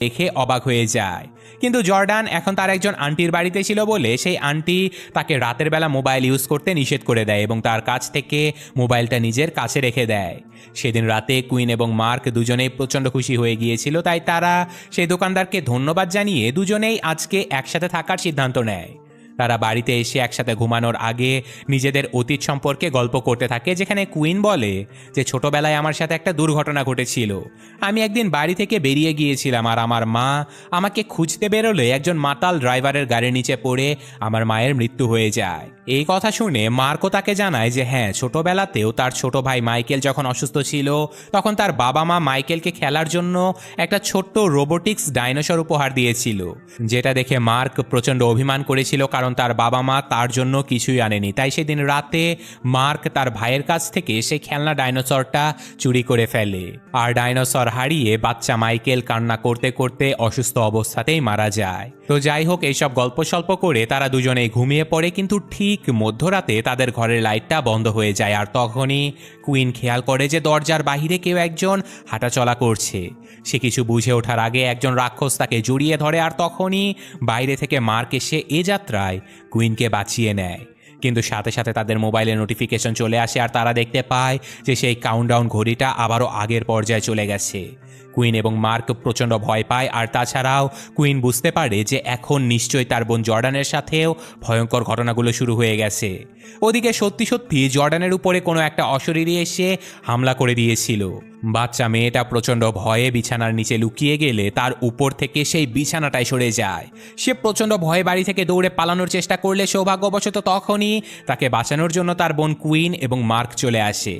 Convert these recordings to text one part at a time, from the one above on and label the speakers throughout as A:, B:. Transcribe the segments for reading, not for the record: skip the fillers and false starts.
A: দেখে অবাক হয়ে যায়। কিন্তু জর্ডান এখন তার একজন আন্টির বাড়িতে ছিল বলে সেই আন্টি তাকে রাতের বেলা মোবাইল ইউজ করতে নিষেধ করে দেয় এবং তার কাছ থেকে মোবাইলটা নিজের কাছে রেখে দেয়। সেদিন রাতে কুইন এবং মার্ক দুজনেই প্রচণ্ড খুশি হয়ে গিয়েছিল, তাই তারা সেই দোকানদারকে ধন্যবাদ জানিয়ে দুজনেই আজকে একসাথে থাকার সিদ্ধান্ত নেয়। তারা বাড়িতে এসে একসাথে ঘুমানোর আগে নিজেদের অতীত সম্পর্কে গল্প করতে থাকে, যেখানে কুইন বলে যে ছোটবেলায় আমার সাথে একটা দুর্ঘটনা ঘটেছিল। আমি একদিন বাড়ি থেকে বেরিয়ে গিয়েছিলাম আর আমার মা আমাকে খুঁজতে বেরোলে একজন মাতাল ড্রাইভারের গাড়ির নিচে পড়ে আমার মায়ের মৃত্যু হয়ে যায়। এই কথা শুনে মার্কো তাকে জানায় যে হ্যাঁ, ছোটবেলাতেও তার ছোট ভাই মাইকেল যখন অসুস্থ ছিল তখন তার বাবা মা মাইকেলকে খেলার জন্য একটা ছোট্ট রোবোটিক্স ডাইনোসর উপহার দিয়েছিল, যেটা দেখে মার্ক প্রচণ্ড অভিমান করেছিল কারণ তার বাবা মা তার জন্য কিছুই আনেনি। তাই সেদিন রাতে মার্ক তার ভাইয়ের কাছ থেকে সেই খেলনা ডাইনোসরটা চুরি করে ফেলে আর ডাইনোসর হারিয়ে বাচ্চা মাইকেল কান্না করতে করতে অসুস্থ অবস্থাতেই মারা যায়। তো যাই হোক, এইসব গল্প স্বল্প করে তারা দুজনেই ঘুমিয়ে পড়ে, কিন্তু ঠিক মধ্যরাতে তাদের ঘরের লাইটটা বন্ধ হয়ে যায় আর তখনই কুইন খেয়াল করে যে দরজার বাহিরে কেউ একজন হাঁটাচলা করছে। সে কিছু বুঝে ওঠার আগে একজন রাক্ষস তাকে জড়িয়ে ধরে আর তখনই বাইরে থেকে মার্ক এসে এ যাত্রায় কুইনকে বাঁচিয়ে নেয়। কিন্তু সাথে সাথে তাদের মোবাইলে নোটিফিকেশন চলে আসে আর তারা দেখতে পায় যে সেই কাউন্টডাউন ঘড়িটা আবারও আগের পর্যায়ে চলে গেছে। কুইন এবং মার্ক প্রচণ্ড ভয় পায় আর তাছাড়াও কুইন বুঝতে পারে যে এখন নিশ্চয়ই তার বোন জর্ডানের সাথেও ভয়ঙ্কর ঘটনাগুলো শুরু হয়ে গেছে। ওদিকে সত্যি সত্যি জর্ডানের উপরে কোনো একটা অশরীরী এসে হামলা করে দিয়েছিল। বাচ্চা মেয়েটা প্রচণ্ড ভয়ে বিছানার নিচে লুকিয়ে গেলে তার উপর থেকে সেই বিছানাটাই সরে যায়। সে প্রচণ্ড ভয়ে বাড়ি থেকে দৌড়ে পালানোর চেষ্টা করলে সৌভাগ্যবশত তখনই তাকে বাঁচানোর জন্য তার বোন কুইন এবং মার্ক চলে আসে।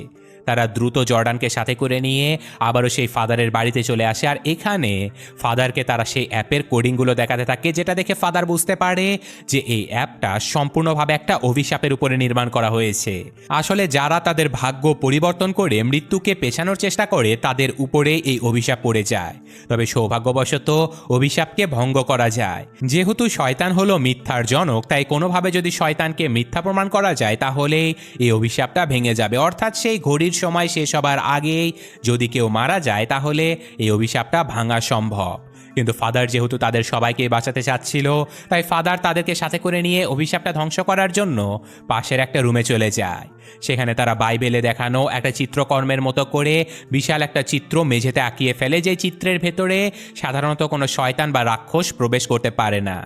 A: তারা দ্রুত জর্ডানকে সাথে করে নিয়ে আবারও সেই ফাদারের বাড়িতে চলে আসে আর এখানে ফাদারকে তারা সেই অ্যাপের কোডিংগুলো দেখাতে থাকে, যেটা দেখে ফাদার বুঝতে পারে যে এই অ্যাপটা সম্পূর্ণভাবে একটা অভিশাপের উপরে নির্মাণ করা হয়েছে। আসলে যারা তাদের ভাগ্য পরিবর্তন করে মৃত্যুকে পেছানোর চেষ্টা করে তাদের উপরে এই অভিশাপ পড়ে যায়, তবে সৌভাগ্যবশত অভিশাপকে ভঙ্গ করা যায়। যেহেতু শয়তান হলো মিথ্যার জনক, তাই কোনোভাবে যদি শয়তানকে মিথ্যা প্রমাণ করা যায় তাহলে এই অভিশাপটা ভেঙে যাবে। অর্থাৎ সেই ঘড়ির সময় শেষ হবার আগেই যদি কেউ মারা যায় তাহলে এই অভিশাপটা ভাঙা সম্ভব। কিন্তু ফাদার যেহেতু তাদের সবাইকে বাঁচাতে চাচ্ছিল, তাই ফাদার তাদেরকে সাথে করে নিয়ে অভিশাপটা ধ্বংস করার জন্য পাশের একটা রুমে চলে যায়। সেখানে তারা বাইবেলে দেখানো একটা চিত্রকর্মের মতো করে বিশাল একটা চিত্র মেঝেতে আঁকিয়ে ফেলে, যে চিত্রের ভেতরে সাধারণত কোনো শয়তান বা রাক্ষস প্রবেশ করতে পারে না।